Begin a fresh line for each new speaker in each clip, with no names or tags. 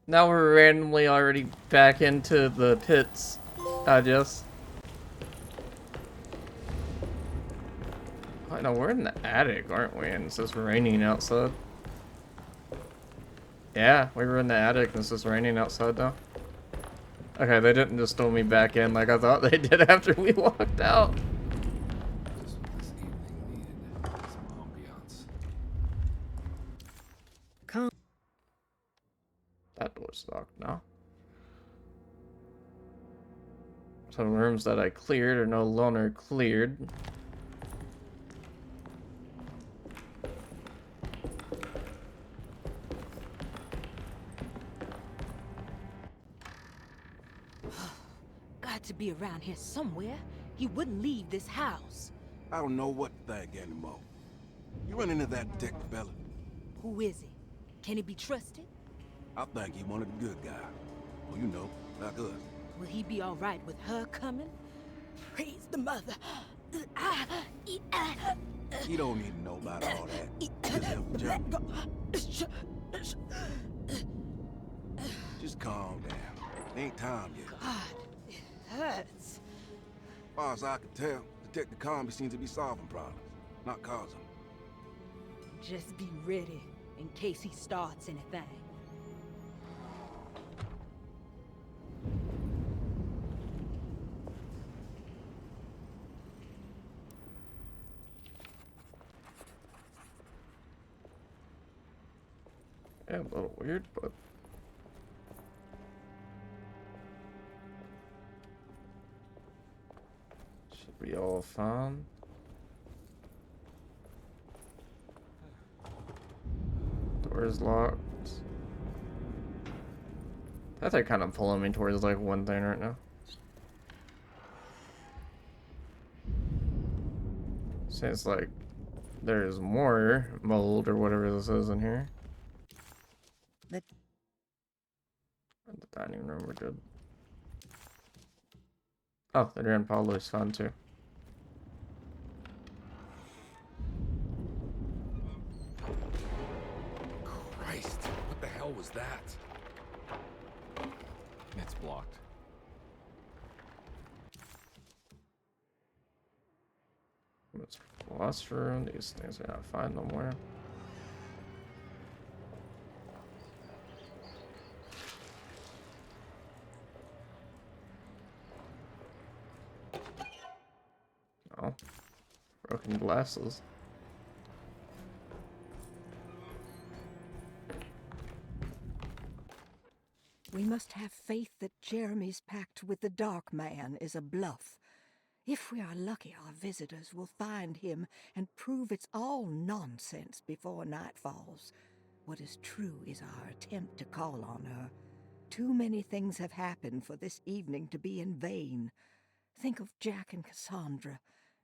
Now we're randomly already back into the pits, I guess. Oh, no, we're in the attic, aren't we? And it's just raining outside. Yeah, we were in the attic and it's just raining outside now. Okay, they didn't just throw me back in like I thought they did after we walked out.
Just what this evening needed. Some ambiance.
That door's locked now. Some rooms that I cleared are no longer cleared.
Got to be around here somewhere. He wouldn't leave this house.
I don't know what to think anymore. You run into that detective fella?
Who is he? Can he be trusted?
I think he one of the good guys. Well, you know, like us.
Will he be all right with her coming? Praise the mother.
He don't need to know about all that. Just help Jack. Just calm down. Ain't time yet.
God, it hurts.
As far as I can tell, Detective Carnby seems to be solving problems, not causing them.
Just be ready in case he starts anything.
Yeah, a little weird, but should be all fine. Door's locked. I think they're kind of pulling me towards like one thing right now. Seems like there's more mold or whatever this is in here. The dining room, we're good. Oh, the grandpa looks fun too.
Christ, what the hell was that? It's blocked.
It's lost room. These things I gotta find nowhere. Oh, broken glasses.
We must have faith that Jeremy's pact with the Dark Man is a bluff. If we are lucky, our visitors will find him and prove it's all nonsense before night falls. What is true is our attempt to call on her. Too many things have happened for this evening to be in vain. Think of Jack and Cassandra,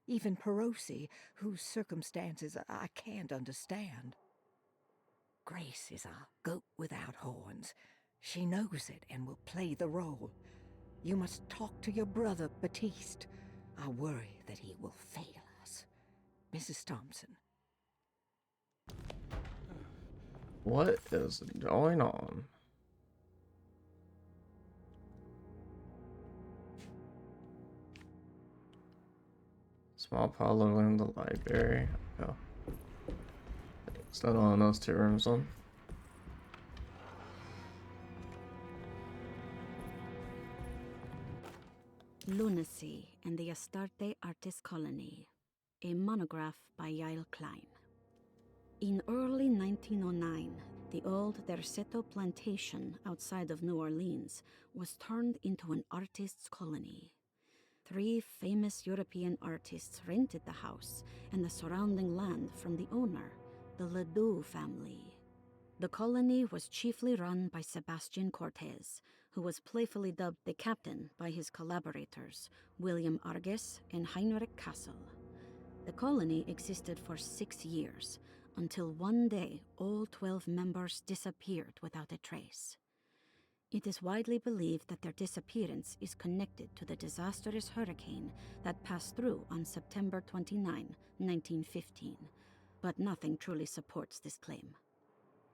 even Perosi, whose circumstances I can't understand. Grace is our goat without horns. She knows it and will play the role. You must talk to your brother, Batiste. I worry that he will fail us. Mrs. Thompson.
What is going on? Small parlor in the library. Oh. It's not all in those two rooms on.
Lunacy and the Astarte Artist Colony, a monograph by Yael Klein. In early 1909, the old Derceto plantation outside of New Orleans was turned into an artist's colony. 3 famous European artists rented the house and the surrounding land from the owner, the Ledoux family. The colony was chiefly run by Sebastian Cortez, who was playfully dubbed the captain by his collaborators, William Arges and Heinrich Kassel. The colony existed for 6 years, until one day all 12 members disappeared without a trace. It is widely believed that their disappearance is connected to the disastrous hurricane that passed through on September 29, 1915, but nothing truly supports this claim.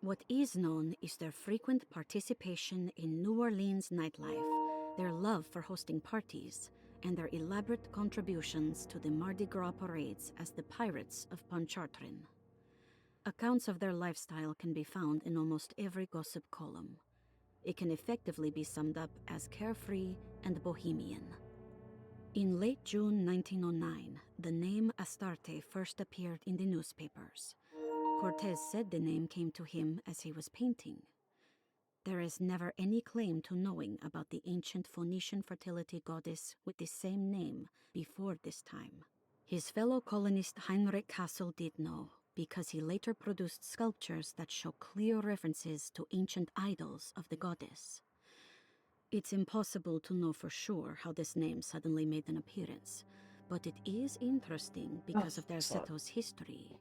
What is known is their frequent participation in New Orleans nightlife, their love for hosting parties, and their elaborate contributions to the Mardi Gras parades as the Pirates of Pontchartrain. Accounts of their lifestyle can be found in almost every gossip column. It can effectively be summed up as carefree and bohemian. In late June 1909, the name Astarte first appeared in the newspapers. Cortez said the name came to him as he was painting. There is never any claim to knowing about the ancient Phoenician fertility goddess with the same name before this time. His fellow colonist Heinrich Kassel did know, because he later produced sculptures that show clear references to ancient idols of the goddess. It's impossible to know for sure how this name suddenly made an appearance, but it is interesting because of Derceto's history.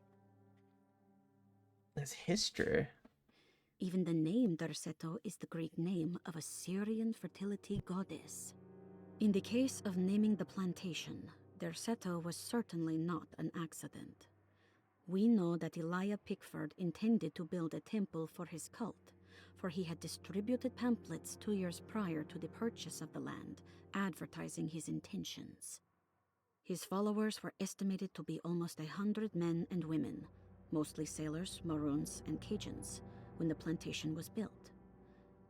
It's history.
Even the name Derceto is the Greek name of a Syrian fertility goddess. In the case of naming the plantation, Derceto was certainly not an accident. We know that Elijah Pickford intended to build a temple for his cult, for he had distributed pamphlets 2 years prior to the purchase of the land, advertising his intentions. His followers were estimated to be almost 100 men and women, mostly sailors, Maroons, and Cajuns, when the plantation was built.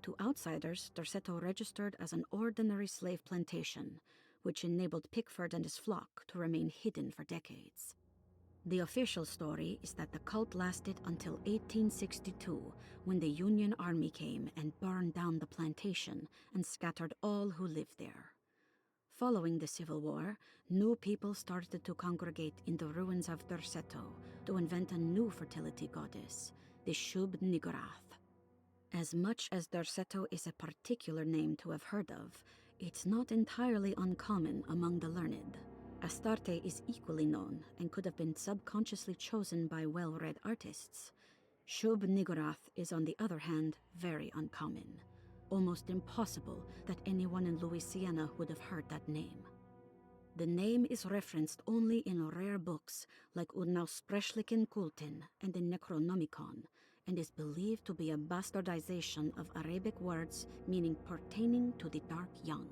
To outsiders, Derceto registered as an ordinary slave plantation, which enabled Pickford and his flock to remain hidden for decades. The official story is that the cult lasted until 1862, when the Union Army came and burned down the plantation and scattered all who lived there. Following the Civil War, new people started to congregate in the ruins of Derceto to invent a new fertility goddess, the Shub Niggurath. As much as Derceto is a particular name to have heard of, it's not entirely uncommon among the learned. Astarte is equally known and could have been subconsciously chosen by well-read artists. Shub Niggurath is, on the other hand, very uncommon. Almost impossible that anyone in Louisiana would have heard that name. The name is referenced only in rare books like Unaussprechlichen Kulten and the Necronomicon, and is believed to be a bastardization of Arabic words meaning pertaining to the dark young.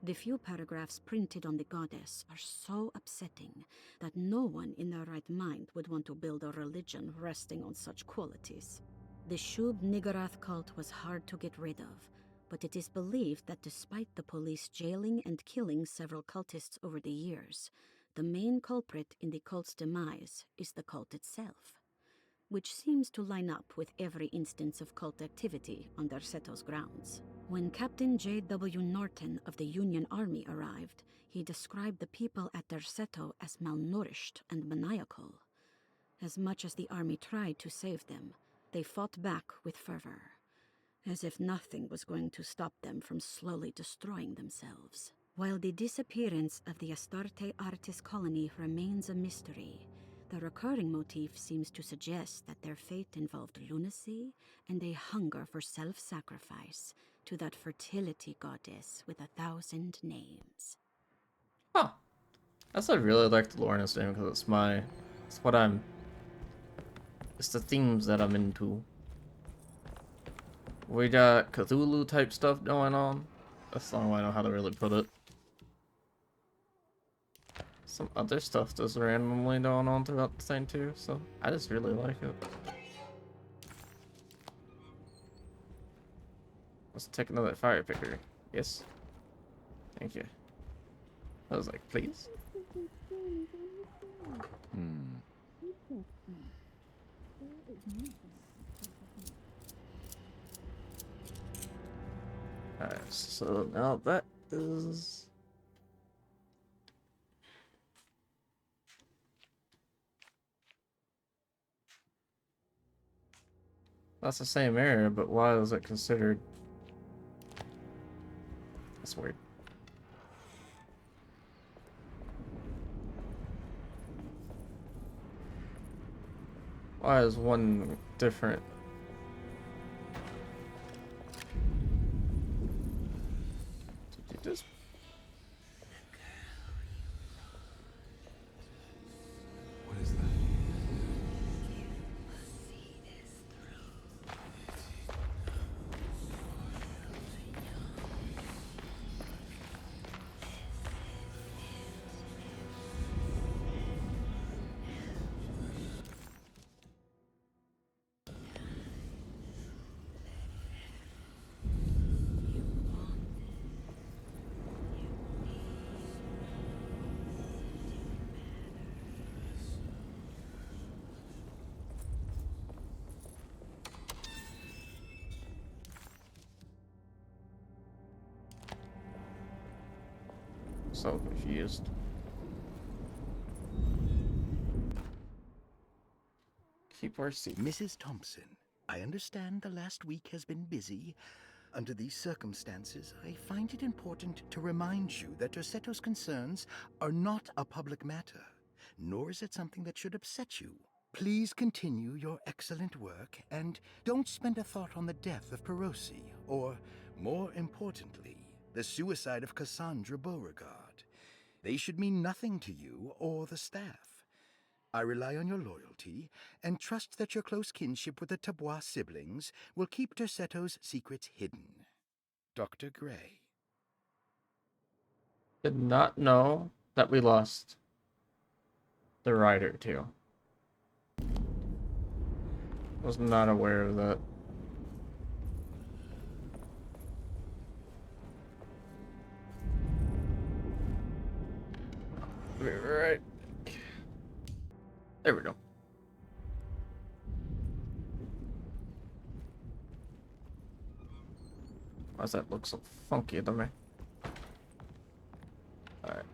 The few paragraphs printed on the goddess are so upsetting that no one in their right mind would want to build a religion resting on such qualities. The Shub Niggurath cult was hard to get rid of, but it is believed that despite the police jailing and killing several cultists over the years, the main culprit in the cult's demise is the cult itself, which seems to line up with every instance of cult activity on Derceto's grounds. When Captain J.W. Norton of the Union Army arrived, he described the people at Derceto as malnourished and maniacal. As much as the army tried to save them, they fought back with fervor, as if nothing was going to stop them from slowly destroying themselves. While the disappearance of the Astarte artist colony remains a mystery, the recurring motif seems to suggest that their fate involved lunacy and a hunger for self-sacrifice to that fertility goddess with 1,000 names.
Huh. That's I really like the lore in this game because it's the themes that I'm into. We got Cthulhu type stuff going on. That's the only way I know how to really put it. Some other stuff just randomly going on throughout the thing too, so I just really like it. Let's take another fire picker. Yes. Thank you. I was like, please. Alright, so now that is... That's the same area, but why was it considered... That's weird. Why is one different? Did you just...
What is that?
so confused. Keep our seat.
Mrs. Thompson, I understand the last week has been busy. Under these circumstances, I find it important to remind you that Tercetto's concerns are not a public matter, nor is it something that should upset you. Please continue your excellent work, and don't spend a thought on the death of Perosi, or, more importantly, the suicide of Cassandra Beauregard. They should mean nothing to you or the staff. I rely on your loyalty, and trust that your close kinship with the Tabois siblings will keep Tercetto's secrets hidden. Dr. Gray.
Did not know that we lost the rider too. Was not aware of that. Right. There we go. Why does that look so funky to me? Alright.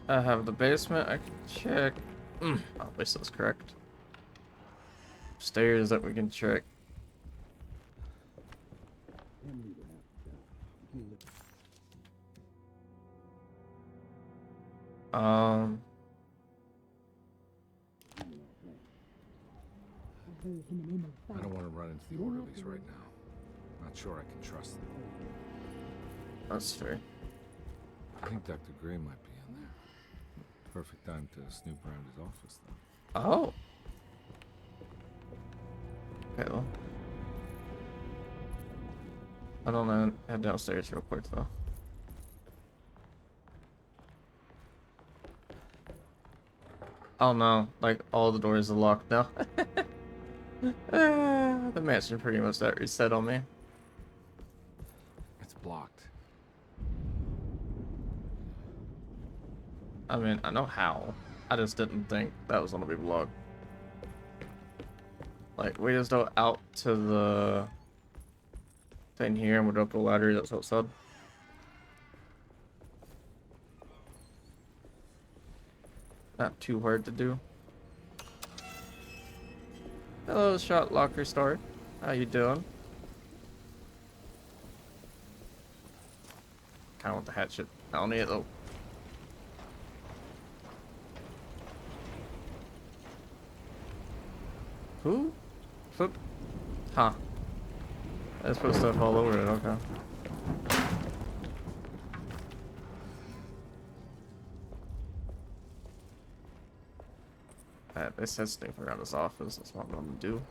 I have the basement. I can check. At least that's correct. Stairs that we can check.
I don't want to run into the orderlies right now. Not sure I can trust them.
That's fair.
I think Dr. Gray might be in there. Perfect time to snoop around his office, though.
Oh. Okay, well. I don't know. Head downstairs real quick, though. Oh no, like all the doors are locked now. The mansion pretty much got reset on me.
It's blocked.
I mean, I know how. I just didn't think that was gonna be blocked. Like, we just go out to the thing here and we'll go up the ladder that's outside. Not too hard to do. Hello, Shot Locker Store. How you doing? Kinda want the hatchet. I don't need it though. Who? Flip? Huh. That's supposed to fall over it, okay. They said sniff around his office, that's what I'm gonna do.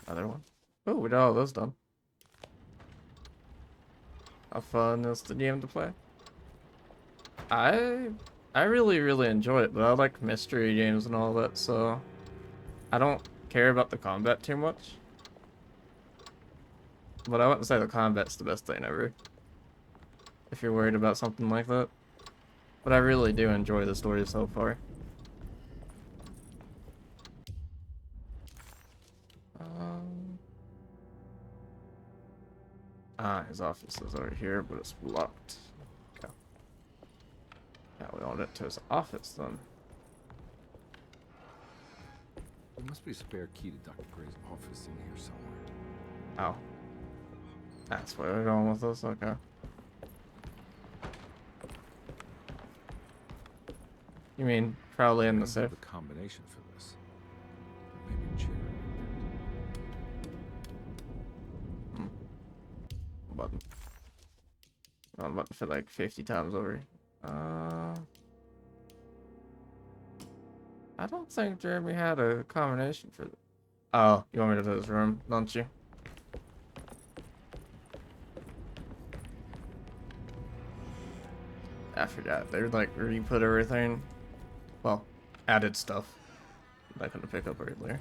Another one. Oh, we got all those done. How fun is the game to play? I really enjoy it, but I like mystery games and all that, so I don't care about the combat too much. But I wouldn't say the combat's the best thing ever, if you're worried about something like that. But I really do enjoy the story so far. His office is over here, but it's locked. Okay. Yeah, we own it to his office then.
There must be a spare key to Dr. Gray's office in here somewhere.
Oh. That's where we're going with this? Okay. You mean probably in the safe?
The combination for this. Maybe a chair.
Button. I'm about to fit like 50 times over. I don't think Jeremy had a combination for that. Oh, you want me to do this room, don't you? I forgot. They like re-put everything. Well, added stuff that I couldn't pick up earlier.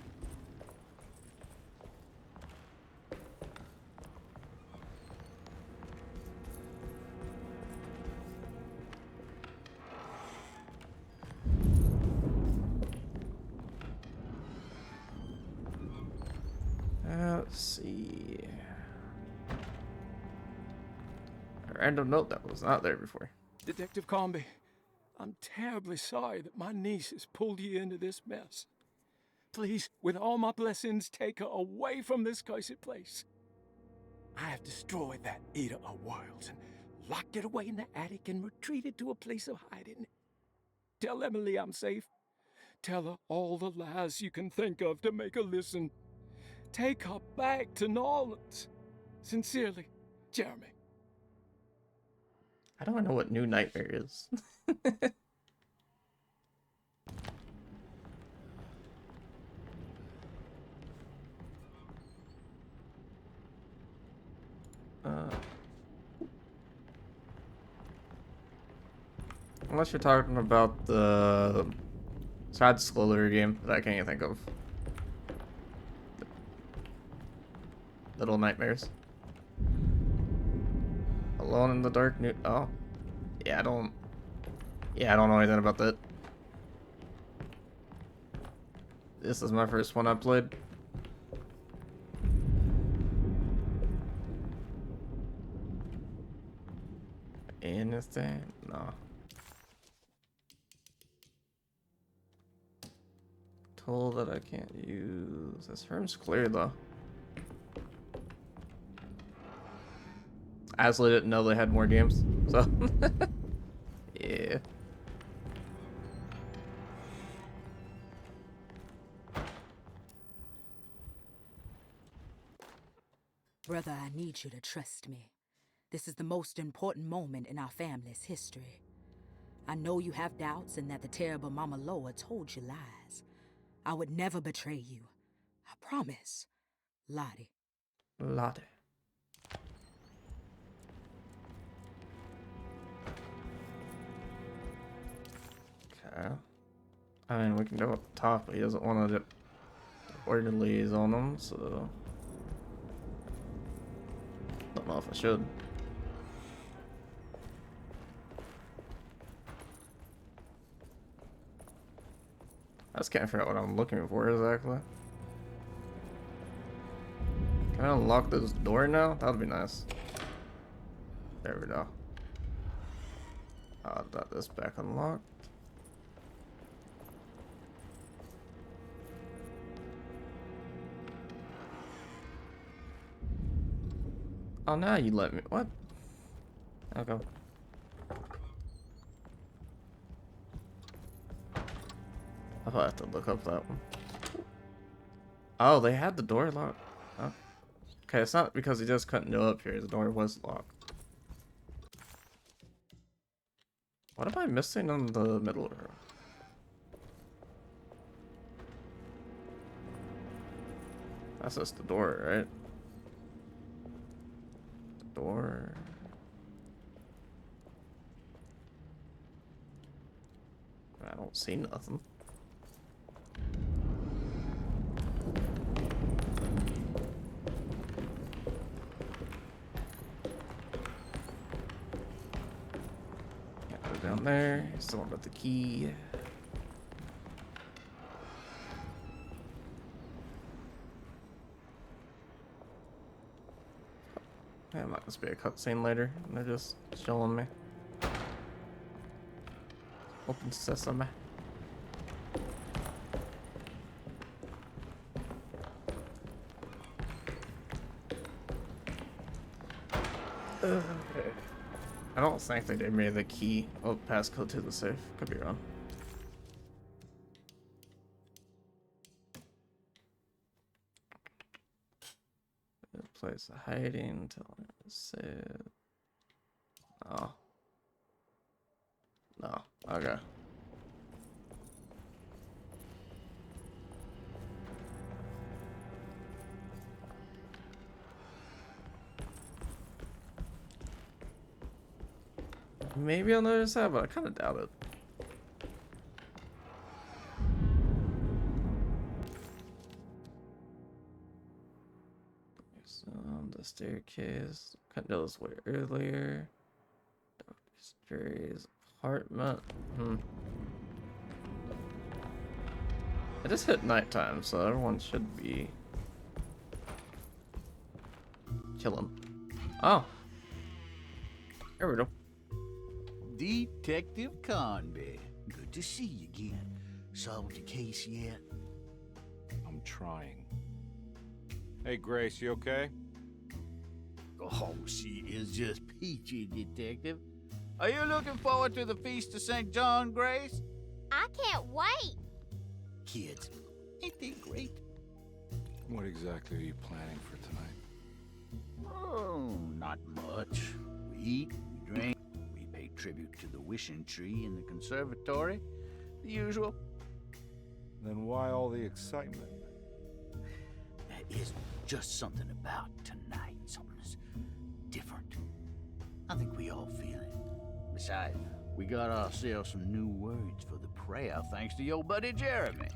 Random note that was not there before.
Detective Carnby, I'm terribly sorry that my niece has pulled you into this mess. Please, with all my blessings, take her away from this cursed place. I have destroyed that eater of worlds and locked it away in the attic and retreated to a place of hiding. Tell Emily I'm safe. Tell her all the lies you can think of to make her listen. Take her back to New Orleans. Sincerely, Jeremy.
I don't know what New Nightmare is. Unless you're talking about the side-scroller game that I can't even think of. Little Nightmares. Alone in the Dark. Oh, yeah, I don't know anything about that. This is my first one I played. Anything? No. Told that I can't use. This room's clear though. I actually didn't know they had more games, so yeah.
Brother, I need you to trust me. This is the most important moment in our family's history. I know you have doubts and that the terrible Mama Loa told you lies. I would never betray you. I promise. Lottie.
Lottie. Okay. I mean, we can go up top, but he doesn't want to get orderlies on him, so... Don't know if I should. I just can't figure out what I'm looking for exactly. Can I unlock this door now? That would be nice. There we go. Got this back unlocked. Oh, now you let me. What? Okay. I'll have to look up that one. Oh, they had the door locked. Oh. Okay, it's not because he just couldn't go up here. The door was locked. What am I missing in the middle room? That's just the door, right? The door. I don't see nothing. Go down there. Still got the key. That might just be a cutscene later. They're just showing me. Open sesame. Okay. I don't think they gave me the key. Oh, passcode to the safe. Could be wrong. Good place of hiding. Telling it to save. Oh. No. Okay. Maybe on the other side, but I kind of doubt it. So, the staircase. Couldn't go this way earlier. Jerry's apartment. I just hit nighttime, so everyone should be chilling. Oh. There we go.
Detective Carnby. Good to see you again. Solved your case yet?
I'm trying. Hey, Grace, you okay?
Oh, she is just peachy, Detective. Are you looking forward to the Feast of St. John, Grace?
I can't wait.
Kids, ain't they great?
What exactly are you planning for tonight?
Oh, not much. We eat, we drink, we pay tribute to the wishing tree in the conservatory. The usual.
Then why all the excitement?
There is just something about tonight. Something's different. I think we all feel it. Besides, we got ourselves some new words for the prayer thanks to your buddy Jeremy.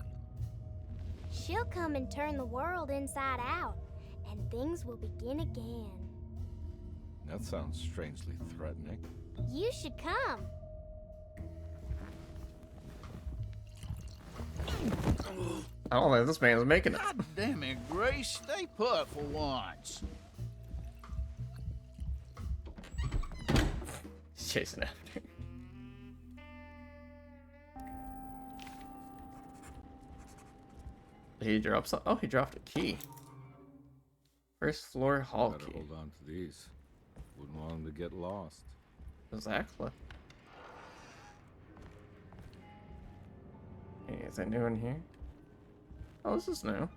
She'll come and turn the world inside out, and things will begin again.
That sounds strangely threatening.
You should come.
I don't think this man's making it.
God damn it, Grace. Stay put for once.
He's chasing after me. He dropped some. Oh, he dropped a key. First floor hall
Better
key.
hold on to these. Wouldn't want them to get lost.
Exactly. Anything new in here? Oh, this is new.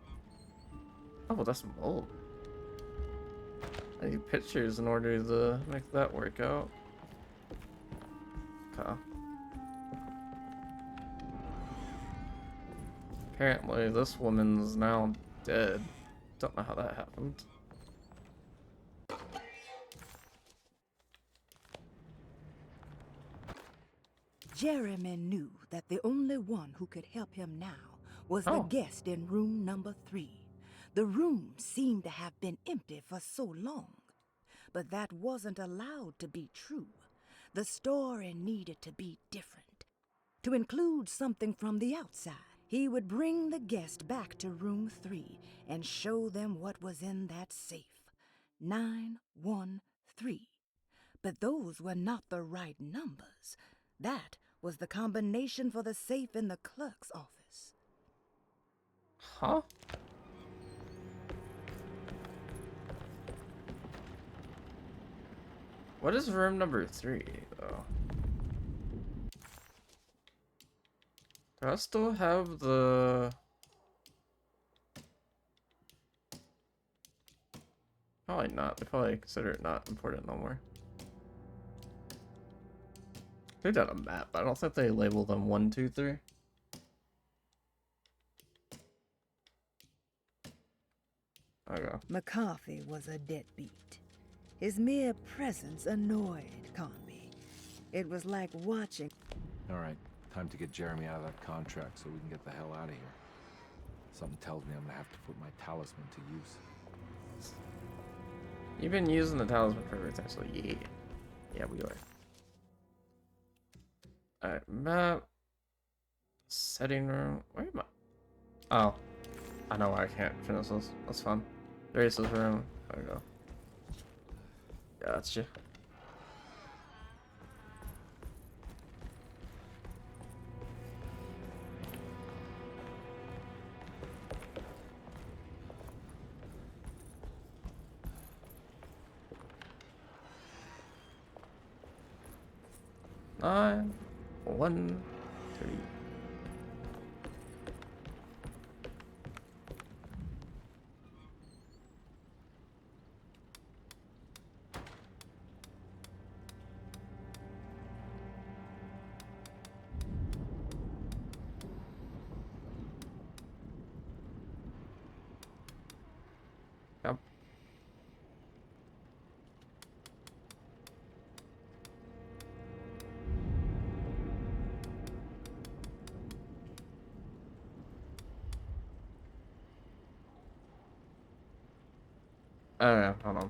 Oh, well, that's mold. I need pictures in order to make that work out. Okay. Apparently, this woman's now dead. Don't know how that happened.
Jeremy knew that the only one who could help him now was the
Oh.
guest in room number 3. The room seemed to have been empty for so long, but that wasn't allowed to be true. The story needed to be different, to include something from the outside. He would bring the guest back to room 3 and show them what was in that safe. 913. But those were not the right numbers. That was the combination for the safe in the clerk's office.
Huh? What is room number 3, though? Do I still have the... Probably not. They probably consider it not important no more. They've done a map, but I don't think they label them 1, 2, 3. Okay.
McCarthy was a deadbeat. His mere presence annoyed Carnby. It was like watching...
All right, time to get Jeremy out of that contract so we can get the hell out of here. Something tells me I'm gonna have to put my talisman to use.
You've been using the talisman for everything, so yeah. Yeah, we are. Alright, map. Setting room. Where am I? Oh. I know why I can't finish this. That's fun. Grace's room. There we go. Gotcha. Nine, 1, 3. Yep. Okay, hold on.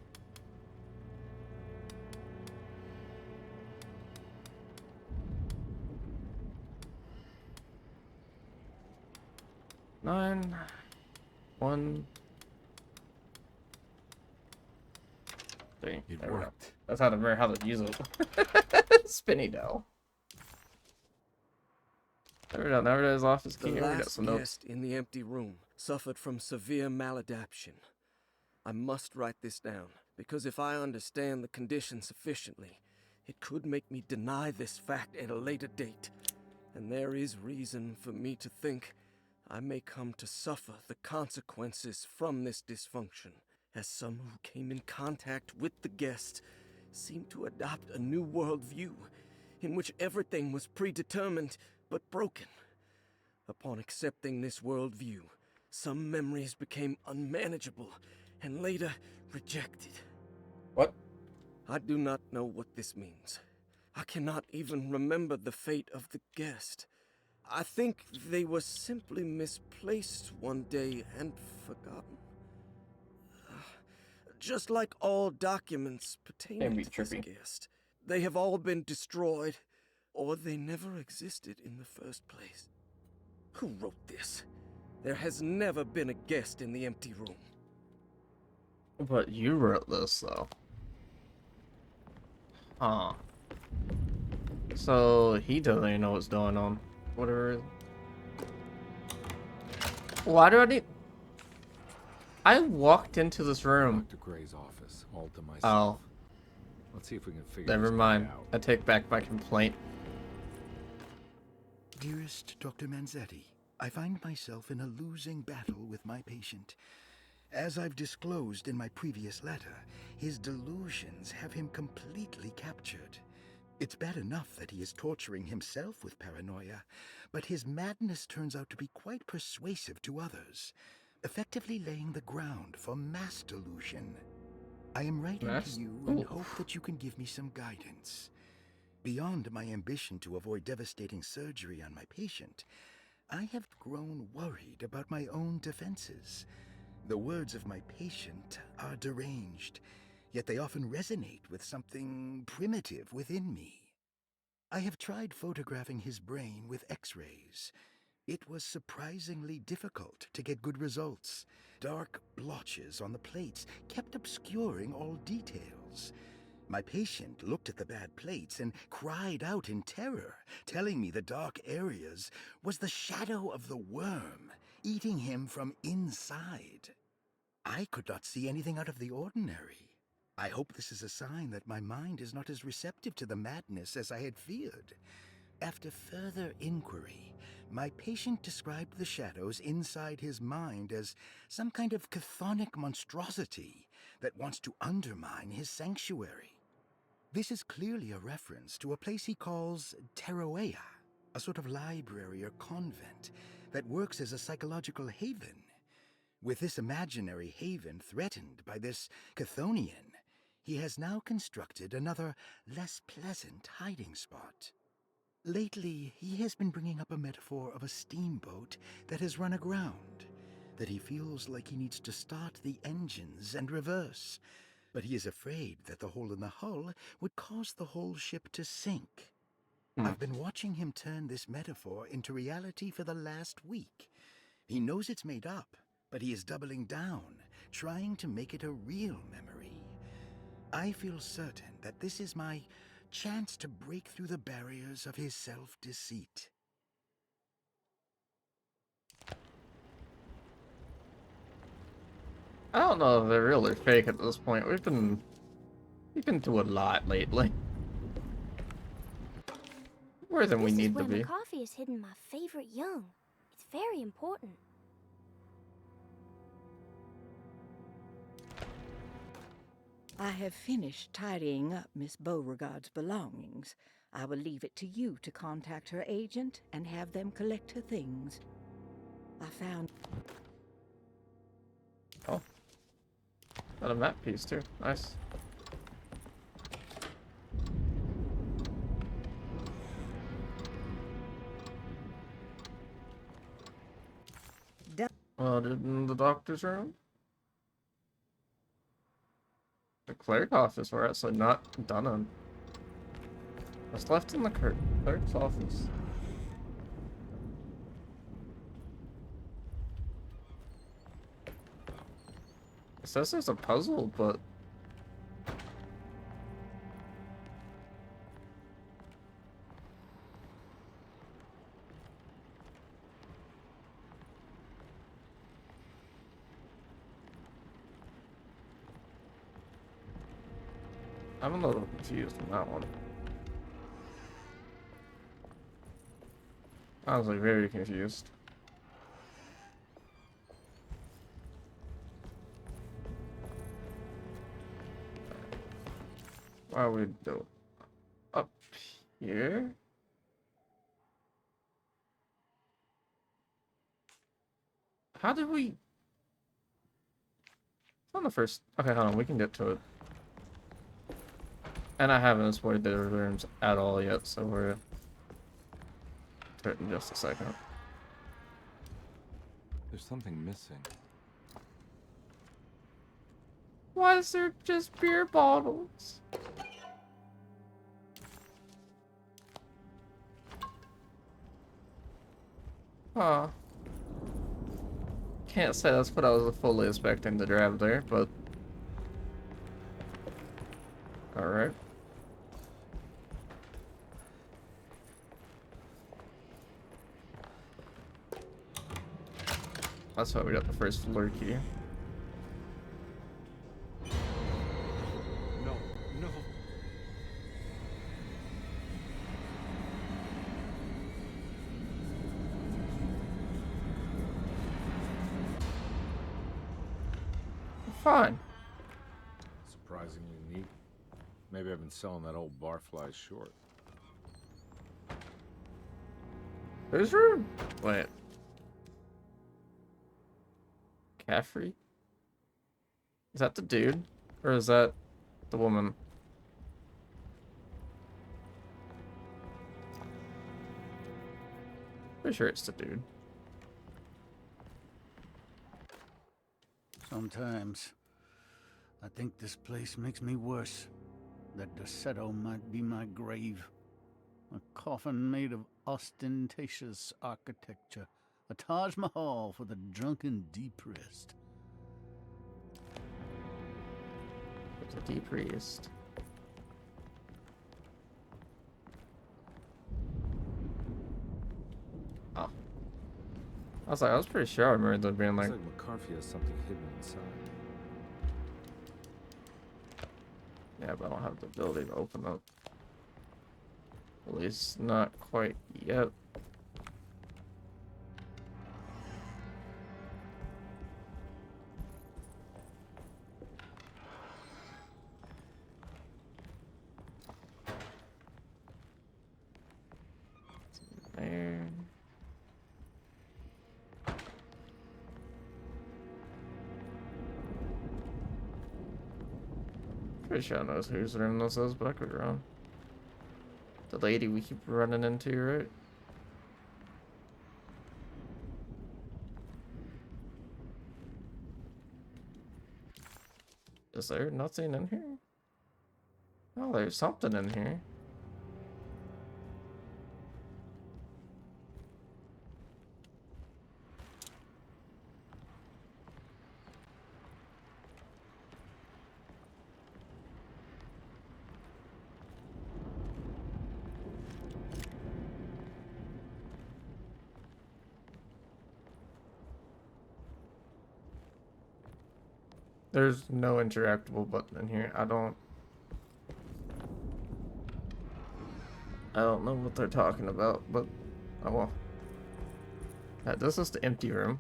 Nine, 1, See,
It
there we go.
worked.
That's how to remember how to use it. Spinny dough. There we go. Now it is off his key.
The
We got
last
some notes.
guest in the empty room suffered from severe maladaptation. I must write this down, because if I understand the condition sufficiently, it could make me deny this fact at a later date. And there is reason for me to think I may come to suffer the consequences from this dysfunction, as some who came in contact with the guest seem to adopt a new worldview in which everything was predetermined but broken. Upon accepting this worldview, some memories became unmanageable and later rejected.
What?
I do not know what this means. I cannot even remember the fate of the guest. I think they were simply misplaced one day and forgotten. Just like all documents pertaining
Be
to this
trippy.
guest, they have all been destroyed, or they never existed in the first place. Who wrote this? There has never been a guest in the empty room.
But you wrote this, though. Huh. So, he doesn't even know what's going on. Whatever it is. Why do I need... I walked into this room.
Dr. Gray's office, all to myself.
Oh.
Let's see if we can figure
Never
this guy
mind.
out.
I take back my complaint.
Dearest Dr. Manzetti, I find myself in a losing battle with my patient. As I've disclosed in my previous letter, his delusions have him completely captured. It's bad enough that he is torturing himself with paranoia, but his madness turns out to be quite persuasive to others, effectively laying the ground for mass delusion. I am writing to you in hope that you can give me some guidance. Beyond my ambition to avoid devastating surgery on my patient, I have grown worried about my own defenses. The words of my patient are deranged, yet they often resonate with something primitive within me. I have tried photographing his brain with X-rays. It was surprisingly difficult to get good results. Dark blotches on the plates kept obscuring all details. My patient looked at the bad plates and cried out in terror, telling me the dark areas was the shadow of the worm eating him from inside. I could not see anything out of the ordinary. I hope this is a sign that my mind is not as receptive to the madness as I had feared. After further inquiry, my patient described the shadows inside his mind as some kind of chthonic monstrosity that wants to undermine his sanctuary. This is clearly a reference to a place he calls Teroea, a sort of library or convent that works as a psychological haven. With this imaginary haven threatened by this Chthonian, he has now constructed another, less pleasant hiding spot. Lately, he has been bringing up a metaphor of a steamboat that has run aground, that he feels like he needs to start the engines and reverse, but he is afraid that the hole in the hull would cause the whole ship to sink. I've been watching him turn this metaphor into reality for the last week. He knows it's made up, but he is doubling down, trying to make it a real memory. I feel certain that this is my chance to break through the barriers of his self-deceit.
I don't know if they're real or fake at this point. We've been through a lot lately. More than we need to
This is
be.
where my coffee is hidden my favorite young. It's very important.
I have finished tidying up Miss Beauregard's belongings. I will leave it to you to contact her agent and have them collect her things. I found...
Oh. Got a map piece too. Nice. In the doctor's room? The clerk office, we're actually not done on. What's left in the clerk's office? It says there's a puzzle, but I'm a little confused on that one. I was like very confused. Why are we do up here? How did we? It's on the first. Okay, hold on. We can get to it. And I haven't explored the rooms at all yet, so we're to it in just a second.
There's something missing.
Why is there just beer bottles? Huh. Can't say that's what I was fully expecting to grab there, but alright. That's why we got the first floor key.
No, no.
Fine.
Surprisingly neat. Maybe I've been selling that old barfly short.
Whose room? Wait. Caffrey? Is that the dude? Or is that the woman? Pretty sure it's the dude.
Sometimes I think this place makes me worse. That Dorsetto might be my grave. A coffin made of ostentatious architecture. A Taj Mahal for the drunken depressed.
It's a deep priest. Oh. I was pretty sure I remember there being like...
Looks like McCarthy has something hidden inside.
Yeah, but I don't have the ability to open up. At least not quite yet. There. Pretty sure I know whose room this is, but I could be wrong. The lady we keep running into, right? Is there nothing in here? Oh, there's something in here. There's no interactable button in here. I don't know what they're talking about, but oh well. Yeah, this is the empty room.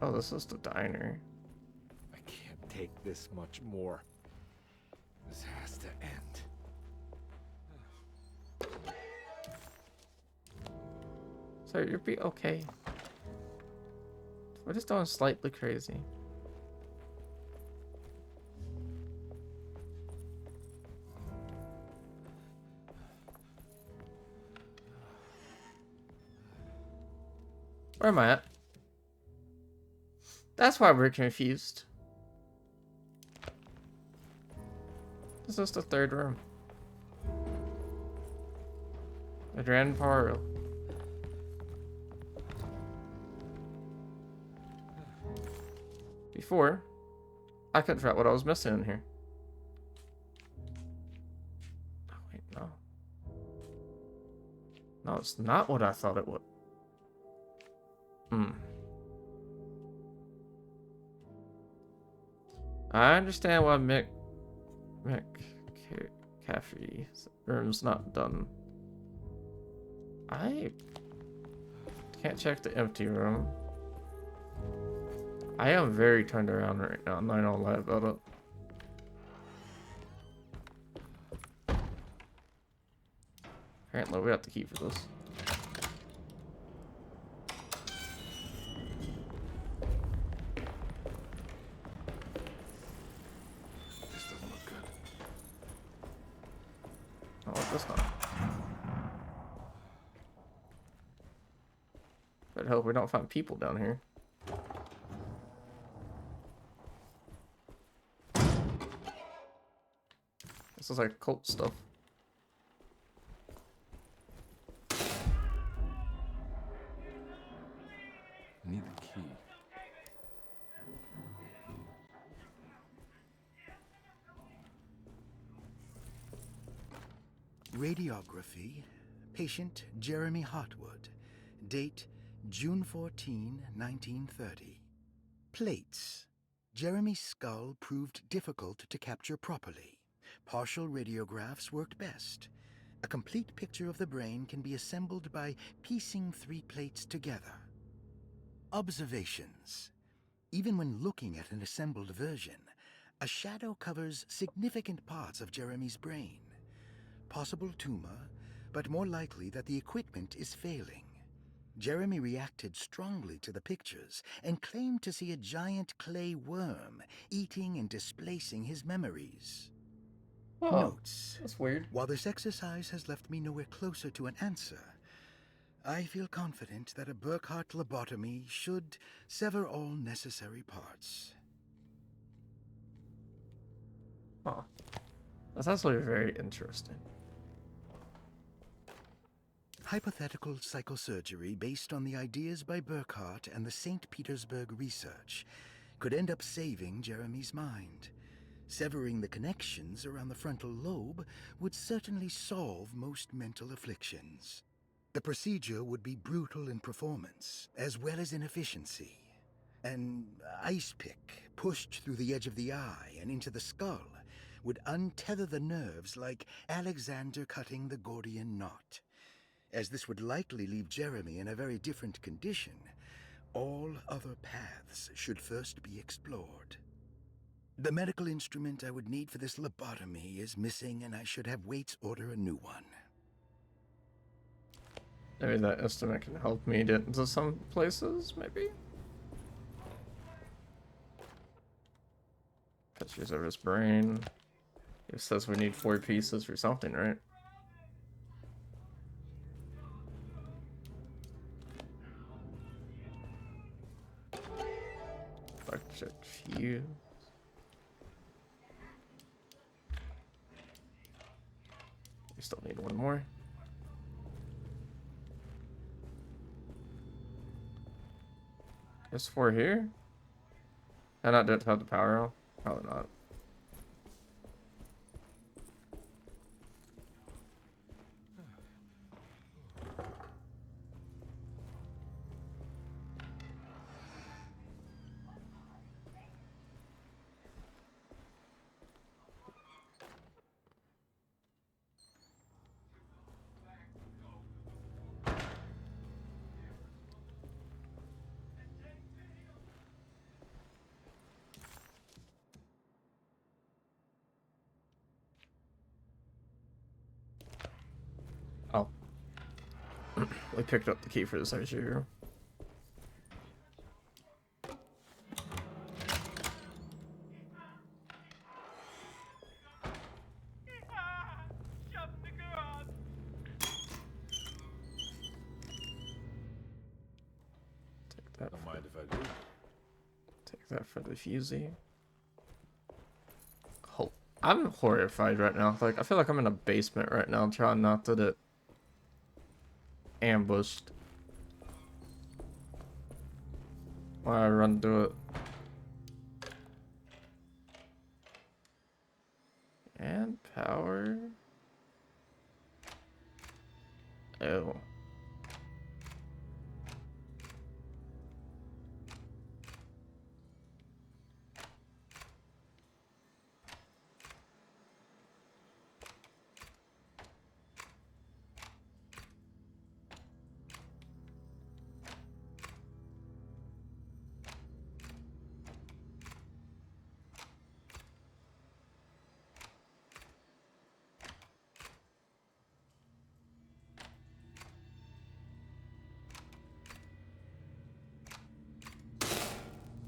Oh, this is the diner.
I can't take this much more. This has to end.
Sir, you'll be okay. We're just going slightly crazy. Where am I at? That's why we're confused. This is the third room. The Grand Parlor. Before, I couldn't figure out what I was missing in here. Oh, wait, no. No, it's not what I thought it would. I understand why McCaffrey's room's not done. I can't check the empty room. I am very turned around right now. I'm not gonna lie about it. Apparently, we have to keep for this.
This doesn't look good.
Oh, this not. But hope we don't find people down here. This is like cult stuff.
I need the key.
Radiography. Patient Jeremy Hartwood. Date June 14, 1930. Plates. Jeremy's skull proved difficult to capture properly. Partial radiographs worked best. A complete picture of the brain can be assembled by piecing 3 plates together. Observations. Even when looking at an assembled version, a shadow covers significant parts of Jeremy's brain. Possible tumor, but more likely that the equipment is failing. Jeremy reacted strongly to the pictures and claimed to see a giant clay worm eating and displacing his memories.
Oh,
Notes.
that's weird.
While this exercise has left me nowhere closer to an answer, I feel confident that a Burkhardt lobotomy should sever all necessary parts.
Oh, that's actually very interesting.
Hypothetical psychosurgery based on the ideas by Burkhardt and the St. Petersburg research could end up saving Jeremy's mind. Severing the connections around the frontal lobe would certainly solve most mental afflictions. The procedure would be brutal in performance, as well as in efficiency. An ice pick pushed through the edge of the eye and into the skull would untether the nerves like Alexander cutting the Gordian knot. As this would likely leave Jeremy in a very different condition, all other paths should first be explored. The medical instrument I would need for this lobotomy is missing, and I should have Waits order a new one.
Maybe that instrument can help me get into some places, maybe? Pictures of his brain. It says we need 4 pieces for something, right? Electric fuse. We still need 1 more. There's 4 here? And I don't have the power on? Probably not. Oh. We picked up the key for this extra here. Take that.
Don't mind if I do.
Take that for the fusee. Oh, I'm horrified right now. Like, I feel like I'm in a basement right now, trying not to get ambushed. Why I run through it. And power. Oh.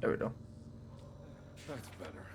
There we go.
That's better.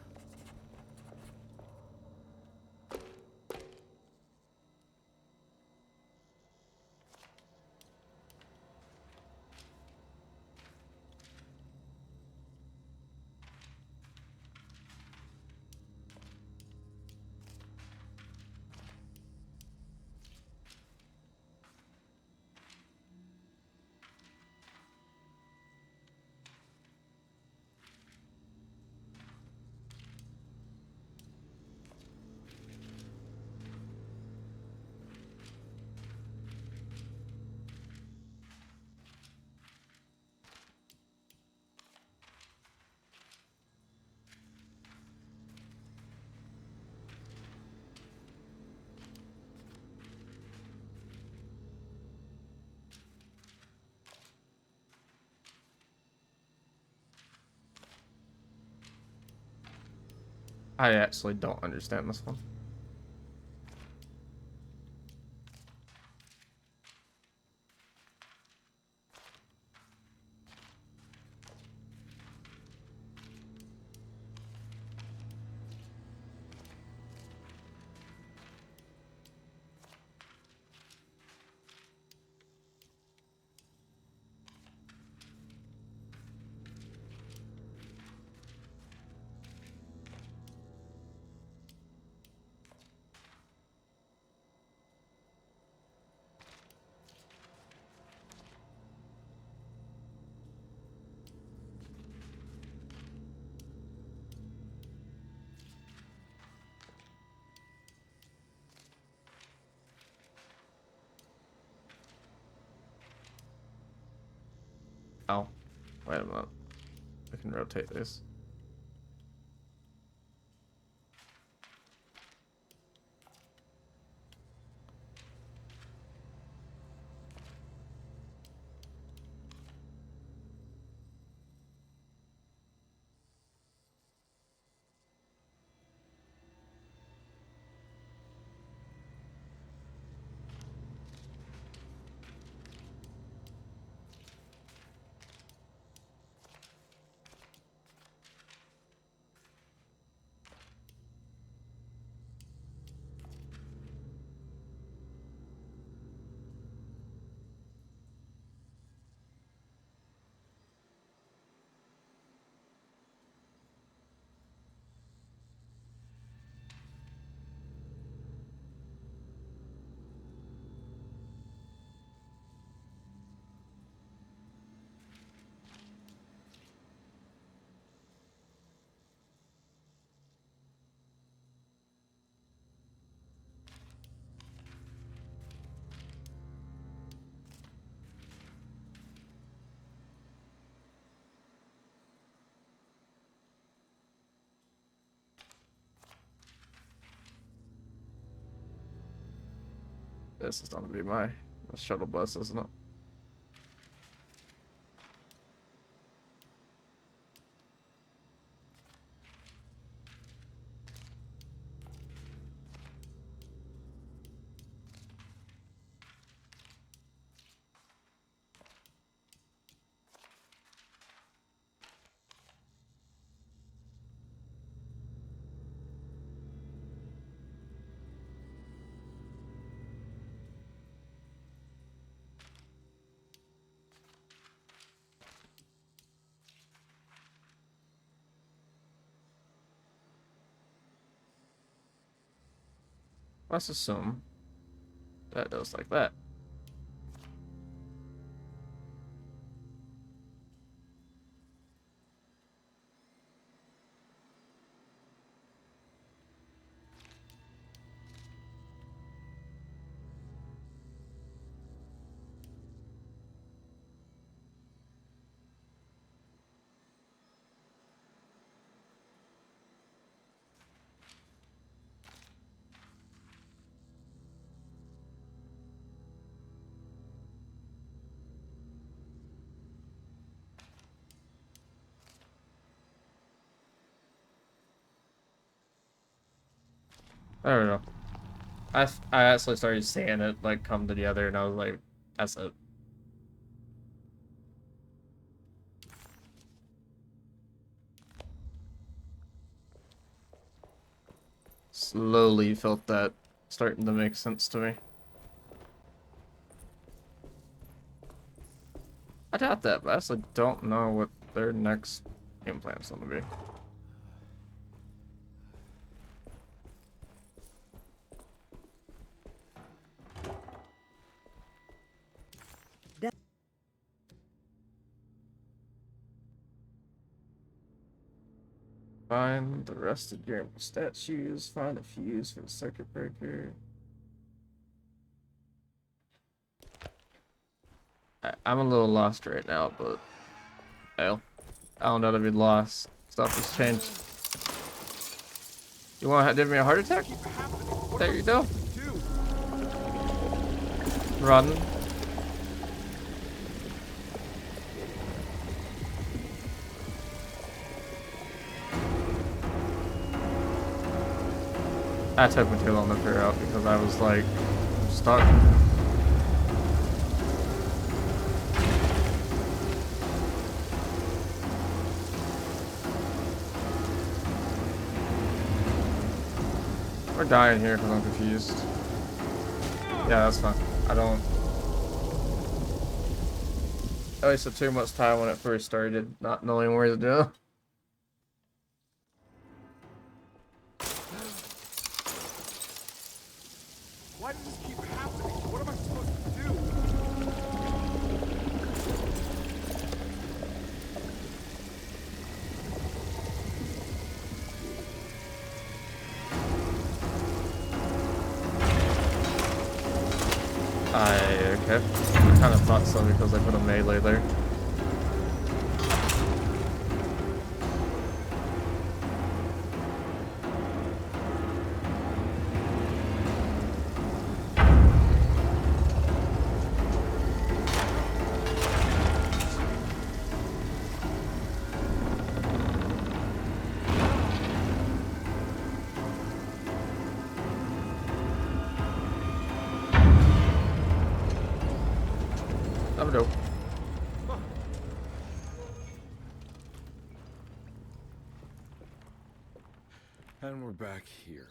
I actually don't understand this one. Oh, wait a minute. I can rotate this. This is gonna be my shuttle bus, isn't it? Let's assume that goes like that. There we go. I actually started seeing it like come together, and I was like, that's it. slowly felt that starting to make sense to me. I doubt that, but I actually don't know what their next game plan's gonna be. Find the rest of your statues, find a fuse for the circuit breaker. I'm a little lost right now, but hell, I don't know to be lost. Stuff has changed. You want to give me a heart attack? There you go. Run. That took me too long to figure out because I was like stuck. We're dying here because I'm confused. Yeah, that's fine. I don't. I wasted too much time when it first started, not knowing where to go.
Why does this keep happening? What am I supposed to do?
Okay. I kind of thought so because I put a melee there. Never know.
And we're back here.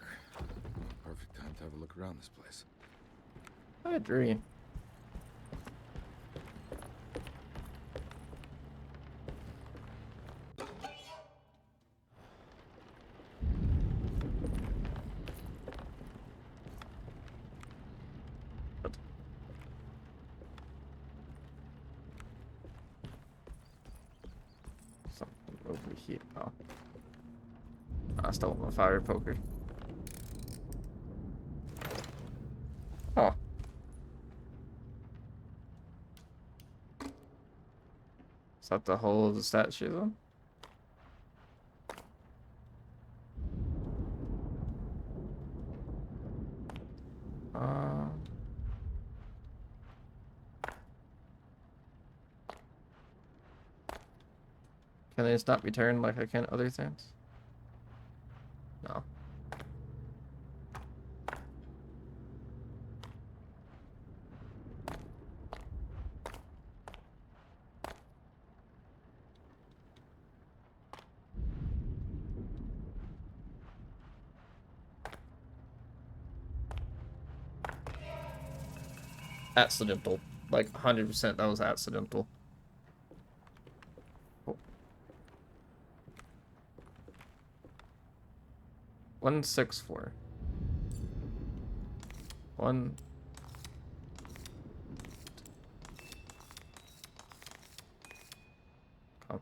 Perfect time to have a look around this place.
I agree. Something over here. Oh. I still want my fire poker. Oh. Is that the whole of the statue then? Can they just not be turned like I can other things? No. Accidental. Like 100% that was accidental. Oh. 164. One. Come.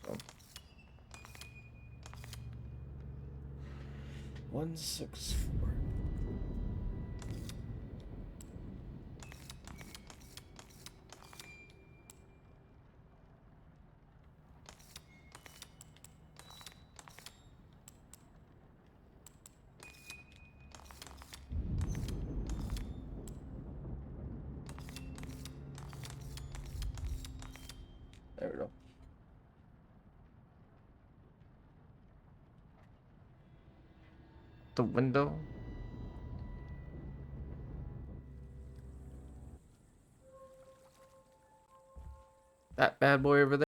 Come. 164. There we go. The window. That bad boy over there.